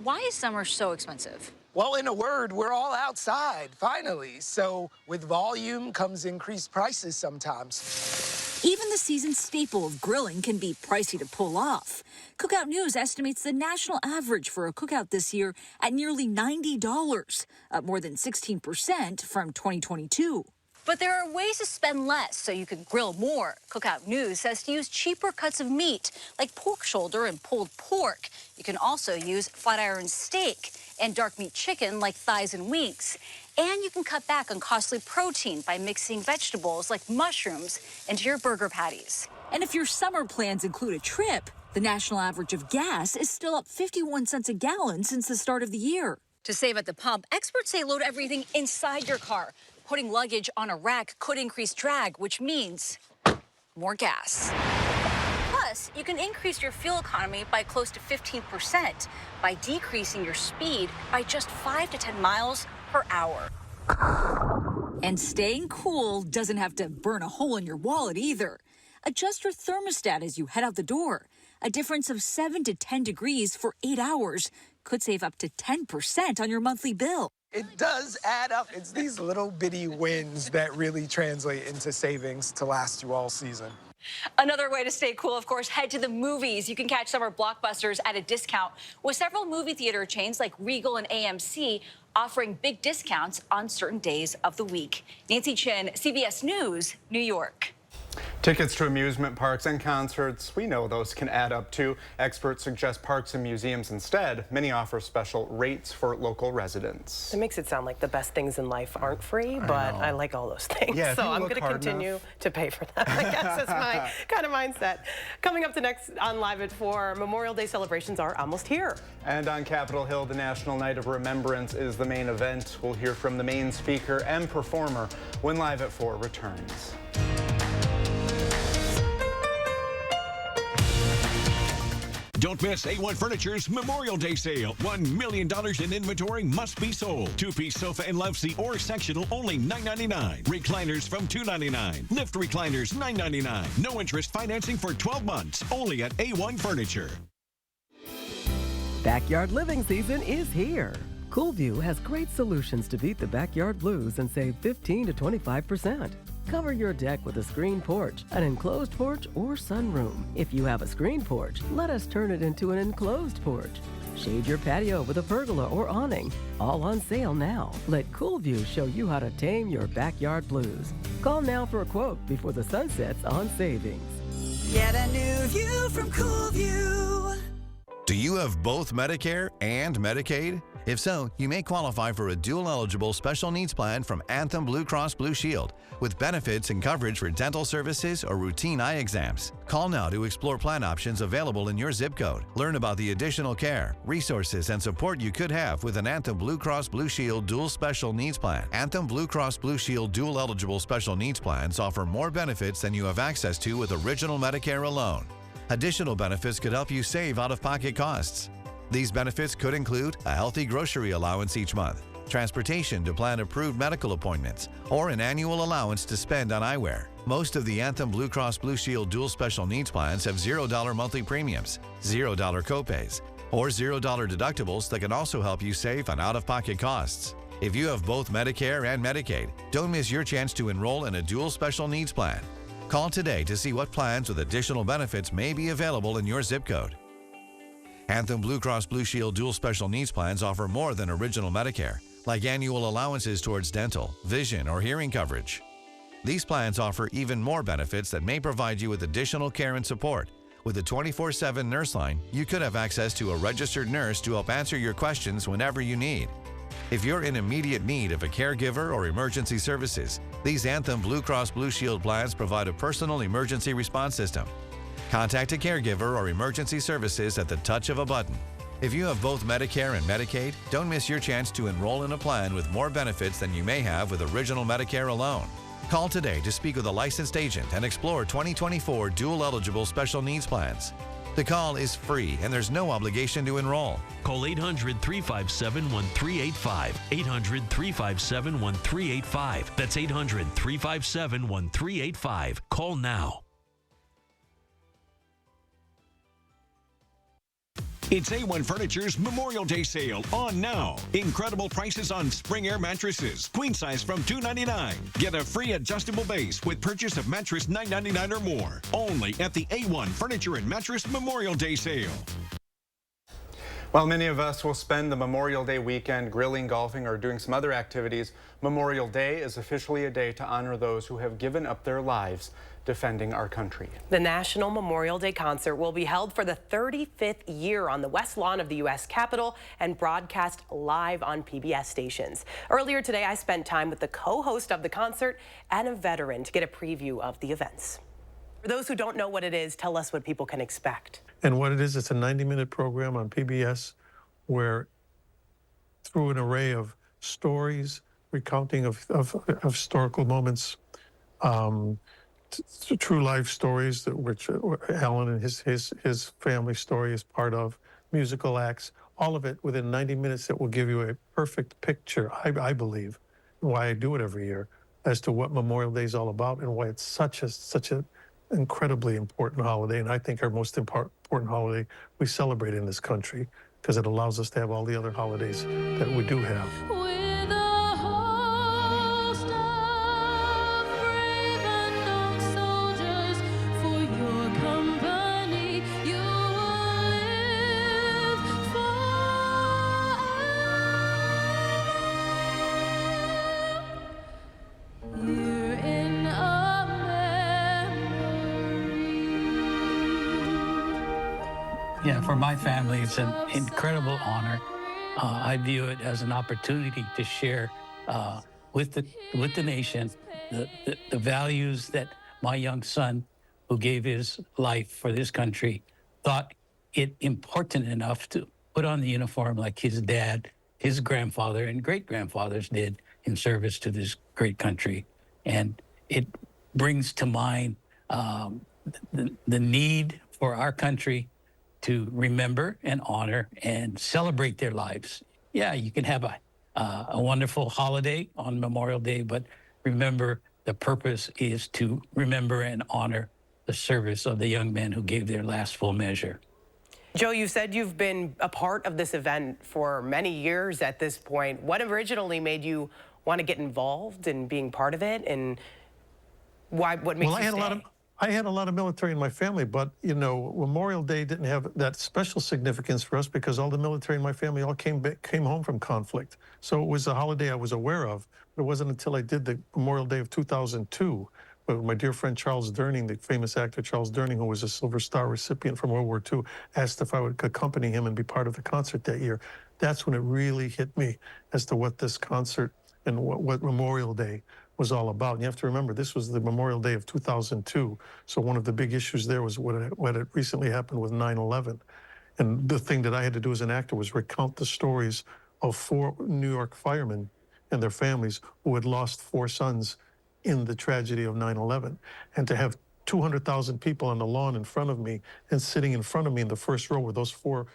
Why is summer so expensive? Well, in a word, we're all outside, finally. So with volume comes increased prices sometimes. Even the season's staple of grilling can be pricey to pull off. Cookout News estimates the national average for a cookout this year at nearly $90, up more than 16% from 2022. But there are ways to spend less so you can grill more. Cookout News says to use cheaper cuts of meat, like pork shoulder and pulled pork. You can also use flat iron steak and dark meat chicken, like thighs and wings. And you can cut back on costly protein by mixing vegetables like mushrooms into your burger patties. And if your summer plans include a trip, the national average of gas is still up 51 cents a gallon since the start of the year. To save at the pump, experts say load everything inside your car. Putting luggage on a rack could increase drag, which means more gas. Plus, you can increase your fuel economy by close to 15% by decreasing your speed by just 5 to 10 miles per hour. And staying cool doesn't have to burn a hole in your wallet either. Adjust your thermostat as you head out the door. A difference of 7 to 10 degrees for 8 hours could save up to 10% on your monthly bill. It does add up. It's these little bitty wins that really translate into savings to last you all season. Another way to stay cool, of course, head to the movies. You can catch summer blockbusters at a discount, with several movie theater chains like Regal and AMC offering big discounts on certain days of the week. Nancy Chin, CBS News, New York. Tickets to amusement parks and concerts, we know those can add up too. Experts suggest parks and museums instead. Many offer special rates for local residents. It makes it sound like the best things in life aren't free, but I like all those things. Yeah, so I'm going to continue to pay for that. I guess that's my kind of mindset. Coming up next on Live at 4, Memorial Day celebrations are almost here. And on Capitol Hill, the National Night of Remembrance is the main event. We'll hear from the main speaker and performer when Live at 4 returns. Don't miss A1 Furniture's Memorial Day sale. $1 million in inventory must be sold. Two-piece sofa and love seat or sectional only $9.99. Recliners from $2.99. Lift recliners $9.99. No interest financing for 12 months. Only at A1 Furniture. Backyard living season is here. Coolview has great solutions to beat the backyard blues and save 15 to 25%. Cover your deck with a screen porch, an enclosed porch, or sunroom. If you have a screen porch, let us turn it into an enclosed porch. Shade your patio with a pergola or awning. All on sale now. Let Coolview show you how to tame your backyard blues. Call now for a quote before the sun sets on savings. Get a new view from Coolview. Do you have both Medicare and Medicaid? If so, you may qualify for a dual-eligible special needs plan from Anthem Blue Cross Blue Shield, with benefits and coverage for dental services or routine eye exams. Call now to explore plan options available in your zip code. Learn about the additional care, resources, and support you could have with an Anthem Blue Cross Blue Shield dual special needs plan. Anthem Blue Cross Blue Shield dual-eligible special needs plans offer more benefits than you have access to with original Medicare alone. Additional benefits could help you save out-of-pocket costs. These benefits could include a healthy grocery allowance each month, transportation to plan-approved medical appointments, or an annual allowance to spend on eyewear. Most of the Anthem Blue Cross Blue Shield dual special needs plans have $0 monthly premiums, $0 copays, or $0 deductibles that can also help you save on out-of-pocket costs. If you have both Medicare and Medicaid, don't miss your chance to enroll in a dual special needs plan. Call today to see what plans with additional benefits may be available in your zip code. Anthem Blue Cross Blue Shield dual special needs plans offer more than original Medicare, like annual allowances towards dental, vision, or hearing coverage. These plans offer even more benefits that may provide you with additional care and support. With a 24/7 nurse line, you could have access to a registered nurse to help answer your questions whenever you need. If you're in immediate need of a caregiver or emergency services, these Anthem Blue Cross Blue Shield plans provide a personal emergency response system. Contact a caregiver or emergency services at the touch of a button. If you have both Medicare and Medicaid, don't miss your chance to enroll in a plan with more benefits than you may have with original Medicare alone. Call today to speak with a licensed agent and explore 2024 dual-eligible special needs plans. The call is free and there's no obligation to enroll. Call 800-357-1385. 800-357-1385. That's 800-357-1385. Call now. It's A1 Furniture's Memorial Day sale on now. Incredible prices on spring air mattresses. Queen size from $2.99. Get a free adjustable base with purchase of mattress $9.99 or more. Only at the A1 Furniture and Mattress Memorial Day sale. While many of us will spend the Memorial Day weekend grilling, golfing, or doing some other activities, Memorial Day is officially a day to honor those who have given up their lives defending our country. The National Memorial Day concert will be held for the 35th year on the West Lawn of the U.S. Capitol and broadcast live on PBS stations. Earlier today, I spent time with the co-host of the concert and a veteran to get a preview of the events. For those who don't know what it is, tell us what people can expect. And what it is, it's a 90-minute program on PBS where, through an array of stories, recounting of historical moments, true life stories that which Alan and his family story is part of, musical acts, all of it within 90 minutes that will give you a perfect picture, I believe, why I do it every year, as to what Memorial Day is all about and why it's such a incredibly important holiday, and I think our most important holiday we celebrate in this country, because it allows us to have all the other holidays that we do have. With a host of brave and known soldiers, for your company you will live forever. Here in a Yeah, for my family, it's an incredible honor. I view it as an opportunity to share with the nation the values that my young son, who gave his life for this country, thought it important enough to put on the uniform like his dad, his grandfather, and great-grandfathers did in service to this great country. And it brings to mind the need for our country to remember and honor and celebrate their lives. Yeah, you can have a wonderful holiday on Memorial Day, but remember, the purpose is to remember and honor the service of the young men who gave their last full measure. Joe, you said you've been a part of this event for many years at this point. What originally made you want to get involved in being part of it, and what makes you stay? I had a lot of military in my family, but, you know, Memorial Day didn't have that special significance for us because all the military in my family all came home from conflict. So it was a holiday I was aware of, but it wasn't until I did the Memorial Day of 2002 with my dear friend Charles Durning, the famous actor Charles Durning, who was a Silver Star recipient from World War II, asked if I would accompany him and be part of the concert that year. That's when it really hit me as to what this concert and what Memorial Day was all about. And you have to remember, this was the Memorial Day of 2002. So one of the big issues there was what had recently happened with 9/11. And the thing that I had to do as an actor was recount the stories of 4 New York firemen and their families who had lost 4 sons in the tragedy of 9/11. And to have 200,000 people on the lawn in front of me, and sitting in front of me in the first row were those 4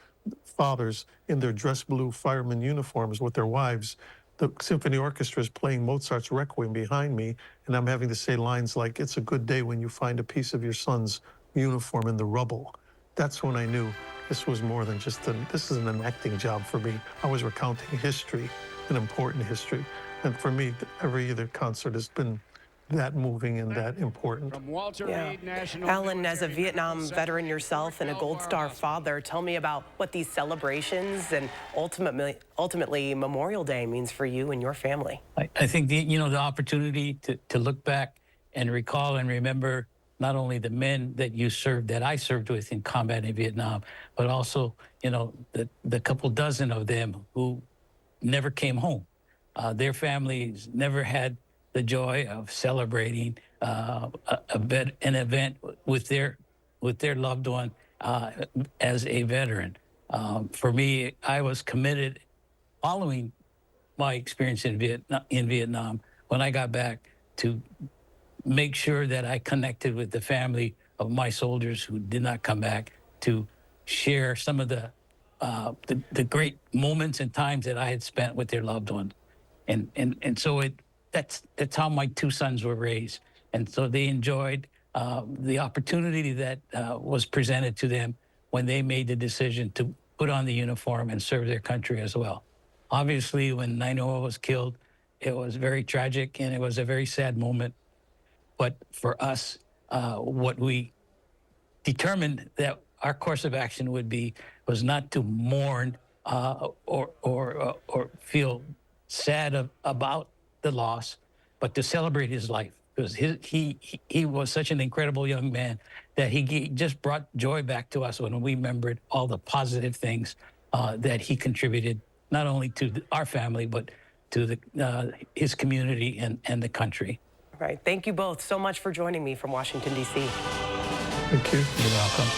fathers in their dress blue fireman uniforms with their wives. The symphony orchestra is playing Mozart's Requiem behind me, and I'm having to say lines like, "It's a good day when you find a piece of your son's uniform in the rubble." That's when I knew this was more than just this isn't an acting job for me. I was recounting history, an important history. And for me, every other concert has been that moving and that important. From Walter Reed National Alan, as a Vietnam veteran yourself and a Gold Star father, tell me about what these celebrations and ultimately Memorial Day means for you and your family. I think the opportunity to look back and recall and remember not only the men that you served, that I served with in combat in Vietnam, but also, the couple dozen of them who never came home. Their families never had the joy of celebrating an event with their loved one as a veteran. For me, I was committed, following my experience in Vietnam, when I got back, to make sure that I connected with the family of my soldiers who did not come back, to share some of the great moments and times that I had spent with their loved ones. And so that's how my 2 sons were raised. And so they enjoyed the opportunity that was presented to them when they made the decision to put on the uniform and serve their country as well. Obviously, when 9/11 was killed, it was very tragic and it was a very sad moment. But for us, what we determined that our course of action would be was not to mourn or feel sad about the loss, but to celebrate his life, because he was such an incredible young man that he just brought joy back to us when we remembered all the positive things that he contributed, not only to our family, but to his community and the country. All right. Thank you both so much for joining me from Washington, D.C. Thank you. You're welcome.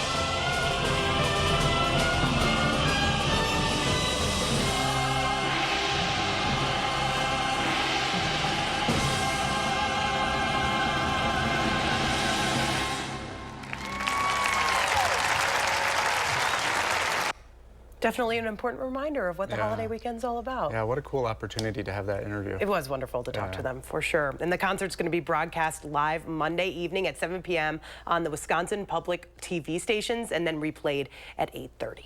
Definitely an important reminder of what the holiday weekend's all about. Yeah, what a cool opportunity to have that interview. It was wonderful to talk to them, for sure. And the concert's going to be broadcast live Monday evening at 7 p.m. on the Wisconsin public TV stations and then replayed at 8:30.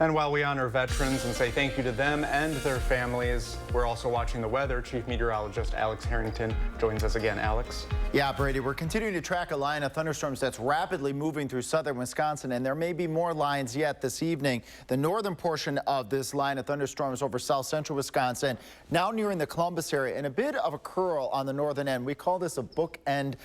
And while we honor veterans and say thank you to them and their families, we're also watching the weather. Chief Meteorologist Alex Harrington joins us again. Alex? Yeah, Brady, we're continuing to track a line of thunderstorms that's rapidly moving through southern Wisconsin, and there may be more lines yet this evening. The northern portion of this line of thunderstorms over south central Wisconsin, now nearing the Columbus area, and a bit of a curl on the northern end. We call this a bookend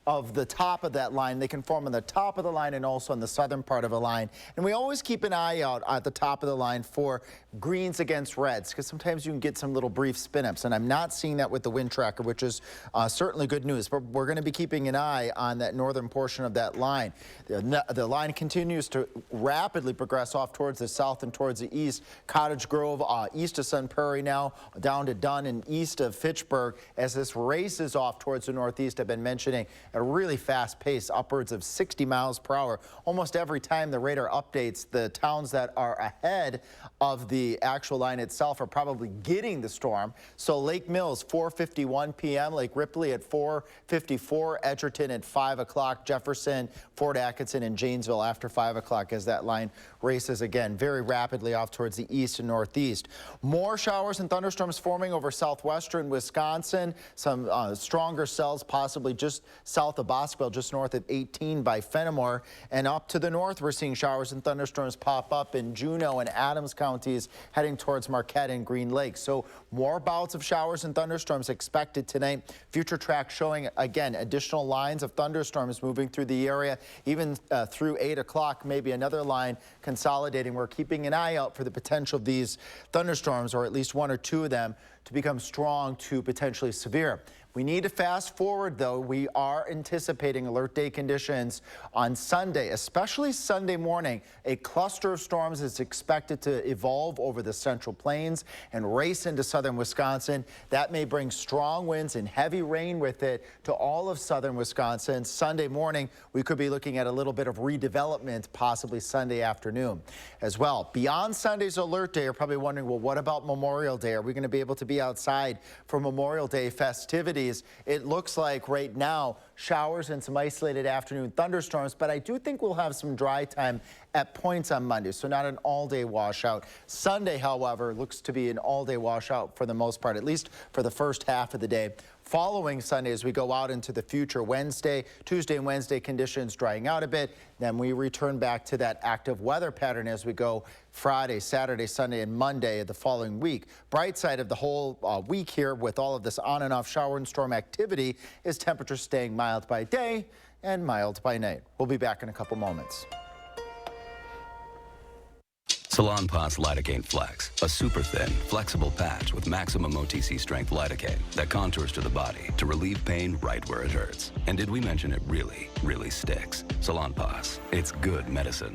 of the top of that line. They can form on the top of the line and also on the southern part of the line. And we always keep an eye out at the top of the line for greens against reds, because sometimes you can get some little brief spin-ups, and I'm not seeing that with the wind tracker, which is certainly good news. But we're going to be keeping an eye on that northern portion of that line. The line continues to rapidly progress off towards the south and towards the east. Cottage Grove, east of Sun Prairie now, down to Dunn and east of Fitchburg, as this races off towards the northeast. I've been mentioning at a really fast pace, upwards of 60 miles per hour. Almost every time the radar updates, the towns that are ahead of the actual line itself are probably getting the storm. So Lake Mills, 4:51 p.m., Lake Ripley at 4:54, Edgerton at 5 o'clock, Jefferson, Fort Atkinson, and Janesville after 5 o'clock as that line races again very rapidly off towards the east and northeast. More showers and thunderstorms forming over southwestern Wisconsin. Some stronger cells possibly just south of Bosqueville, just north of 18 by Fenimore. And up to the north, we're seeing showers and thunderstorms pop up in Juneau and Adams counties, heading towards Marquette and Green Lake. So more bouts of showers and thunderstorms expected tonight. Future track showing, again, additional lines of thunderstorms moving through the area, even through 8 o'clock, maybe another line consolidating. We're keeping an eye out for the potential of these thunderstorms, or at least one or two of them, to become strong to potentially severe. We need to fast forward, though. We are anticipating alert day conditions on Sunday, especially Sunday morning. A cluster of storms is expected to evolve over the central plains and race into southern Wisconsin. That may bring strong winds and heavy rain with it to all of southern Wisconsin. Sunday morning, we could be looking at a little bit of redevelopment, possibly Sunday afternoon as well. Beyond Sunday's alert day, you're probably wondering, well, what about Memorial Day? Are we going to be able to be outside for Memorial Day festivities? It looks like right now showers and some isolated afternoon thunderstorms, but I do think we'll have some dry time at points on Monday, so not an all-day washout. Sunday, however, looks to be an all-day washout for the most part, at least for the first half of the day. Following Sunday, as we go out into the future, Tuesday and Wednesday conditions drying out a bit. Then we return back to that active weather pattern as we go Friday, Saturday, Sunday, and Monday of the following week. Bright side of the whole week here with all of this on and off shower and storm activity is temperatures staying mild by day and mild by night. We'll be back in a couple moments. Salonpas Lidocaine Flex, a super thin, flexible patch with maximum OTC strength lidocaine that contours to the body to relieve pain right where it hurts. And did we mention it really, really sticks? Salonpas, it's good medicine.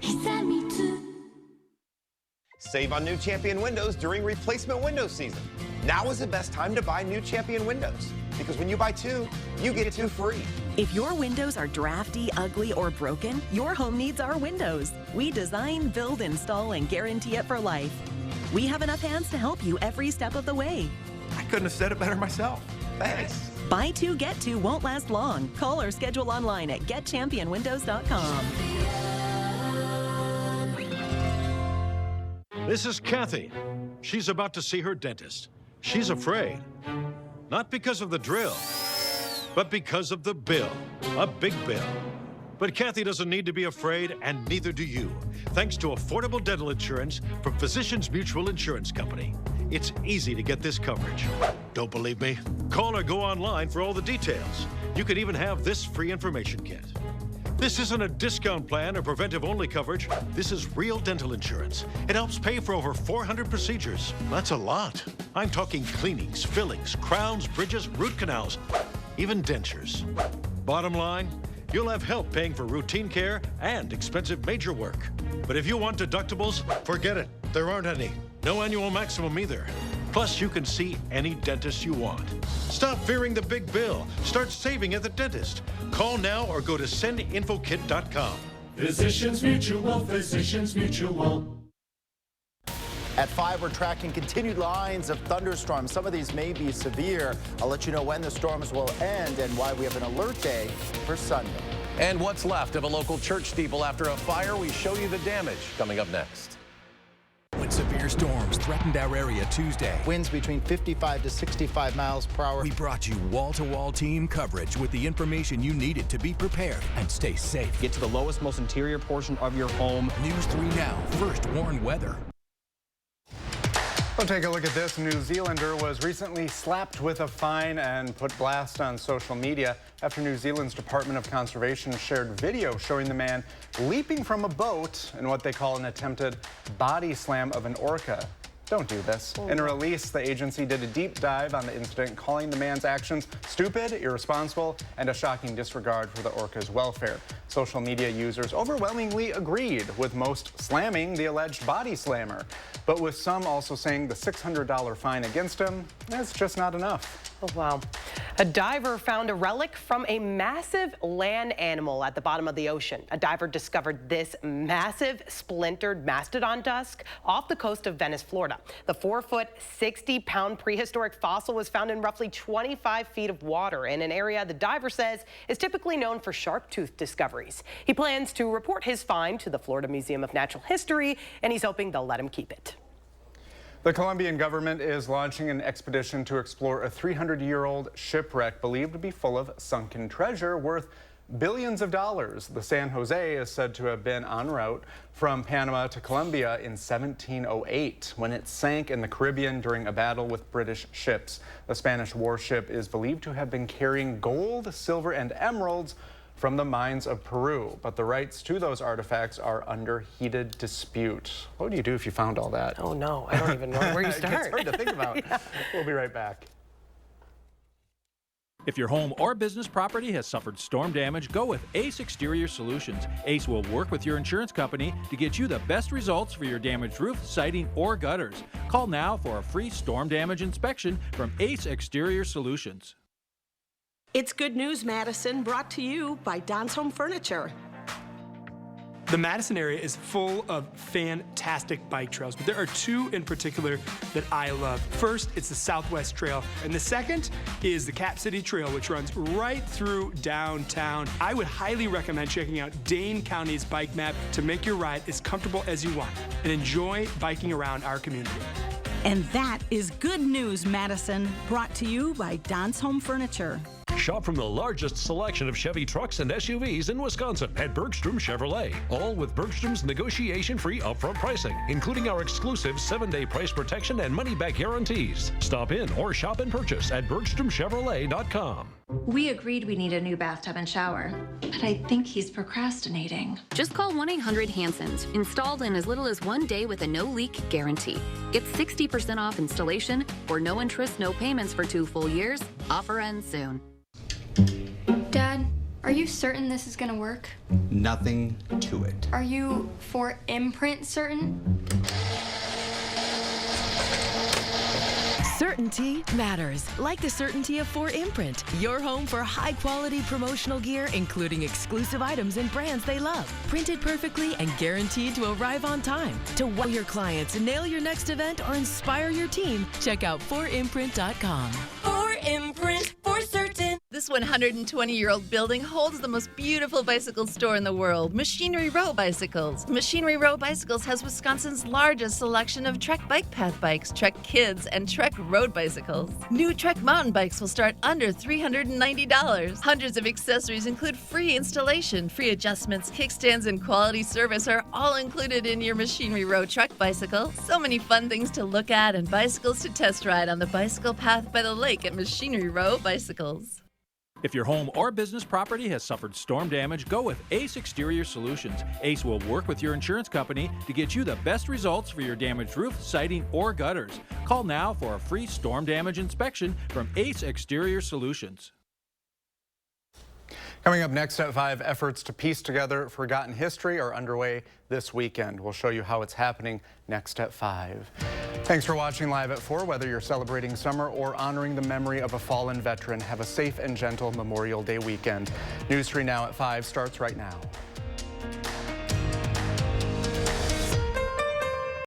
Save on new Champion windows during replacement window season. Now is the best time to buy new Champion windows, because when you buy two, you get two free. If your windows are drafty, ugly, or broken, your home needs our windows. We design, build, install, and guarantee it for life. We have enough hands to help you every step of the way. I couldn't have said it better myself. Thanks. Buy two, get two won't last long. Call or schedule online at getchampionwindows.com. This is Kathy. She's about to see her dentist. She's afraid. Not because of the drill, but because of the bill. A big bill. But Kathy doesn't need to be afraid, and neither do you, thanks to affordable dental insurance from Physicians Mutual Insurance Company. It's easy to get this coverage. Don't believe me? Call or go online for all the details. You could even have this free information kit. This isn't a discount plan or preventive-only coverage. This is real dental insurance. It helps pay for over 400 procedures. That's a lot. I'm talking cleanings, fillings, crowns, bridges, root canals, even dentures. Bottom line, you'll have help paying for routine care and expensive major work. But if you want deductibles, forget it. There aren't any. No annual maximum either. Plus, you can see any dentist you want. Stop fearing the big bill. Start saving at the dentist. Call now or go to sendinfokit.com. Physicians Mutual, Physicians Mutual. At 5, we're tracking continued lines of thunderstorms. Some of these may be severe. I'll let you know when the storms will end and why we have an alert day for Sunday. And what's left of a local church steeple after a fire? We show you the damage coming up next. When severe storms threatened our area Tuesday, Winds between 55 to 65 miles per hour. we brought you wall-to-wall team coverage with the information you needed to be prepared and stay safe. Get to the lowest, most interior portion of your home. News 3 Now first warn weather. We'll take a look at this. A New Zealander was recently slapped with a fine and put blast on social media after New Zealand's Department of Conservation shared video showing the man leaping from a boat in what they call an attempted body slam of an orca. Don't do this. In a release, the agency did a deep dive on the incident, calling the man's actions stupid, irresponsible, and a shocking disregard for the orca's welfare. Social media users overwhelmingly agreed, with most slamming the alleged body slammer, but with some also saying the $600 fine against him is just not enough. Oh, wow. A diver found a relic from a massive land animal at the bottom of the ocean. A diver discovered this massive splintered mastodon tusk off the coast of Venice, Florida. The 4-foot, 60-pound prehistoric fossil was found in roughly 25 feet of water in an area the diver says is typically known for sharp-toothed discoveries. He plans to report his find to the Florida Museum of Natural History, and he's hoping they'll let him keep it. The Colombian government is launching an expedition to explore a 300-year-old shipwreck believed to be full of sunken treasure worth billions of dollars. The San Jose is said to have been en route from Panama to Colombia in 1708 when it sank in the Caribbean during a battle with British ships. The Spanish warship is believed to have been carrying gold, silver, and emeralds from the mines of Peru, but the rights to those artifacts are under heated dispute. What do you do if you found all that? Oh no, I don't even know where you start. It's hard to think about. Yeah. We'll be right back. If your home or business property has suffered storm damage, go with Ace Exterior Solutions. Ace will work with your insurance company to get you the best results for your damaged roof, siding, or gutters. Call now for a free storm damage inspection from Ace Exterior Solutions. It's Good News, Madison, brought to you by Don's Home Furniture. The Madison area is full of fantastic bike trails, but there are two in particular that I love. First, it's the Southwest Trail, and the second is the Cap City Trail, which runs right through downtown. I would highly recommend checking out Dane County's bike map to make your ride as comfortable as you want and enjoy biking around our community. And that is Good News, Madison, brought to you by Don's Home Furniture. Shop from the largest selection of Chevy trucks and SUVs in Wisconsin at Bergstrom Chevrolet. All with Bergstrom's negotiation-free upfront pricing, including our exclusive 7-day price protection and money-back guarantees. Stop in or shop and purchase at BergstromChevrolet.com. We agreed we need a new bathtub and shower, but I think he's procrastinating. Just call 1-800-HANSONS. Installed in as little as 1 day with a no-leak guarantee. Get 60% off installation or no interest, no payments for 2 full years. Offer ends soon. Dad, are you certain this is gonna work? Nothing to it. Are you for imprint certain? Certainty matters, like the certainty of 4imprint, your home for high-quality promotional gear, including exclusive items and brands they love. Printed perfectly and guaranteed to arrive on time. To wow your clients, nail your next event, or inspire your team, check out 4imprint.com. 4imprint, for certain. This 120-year-old building holds the most beautiful bicycle store in the world, Machinery Row Bicycles. Machinery Row Bicycles has Wisconsin's largest selection of Trek Bike Path bikes, Trek Kids, and Trek Road bicycles. New Trek mountain bikes will start under $390. Hundreds of accessories include free installation, free adjustments, kickstands, and quality service are all included in your Machinery Row Trek bicycle. So many fun things to look at and bicycles to test ride on the bicycle path by the lake at Machinery Row Bicycles. If your home or business property has suffered storm damage, go with Ace Exterior Solutions. Ace will work with your insurance company to get you the best results for your damaged roof, siding, or gutters. Call now for a free storm damage inspection from Ace Exterior Solutions. Coming up next at 5, efforts to piece together forgotten history are underway this weekend. We'll show you how it's happening next at 5. Thanks for watching Live at 4. Whether you're celebrating summer or honoring the memory of a fallen veteran, have a safe and gentle Memorial Day weekend. News 3 Now at 5 starts right now.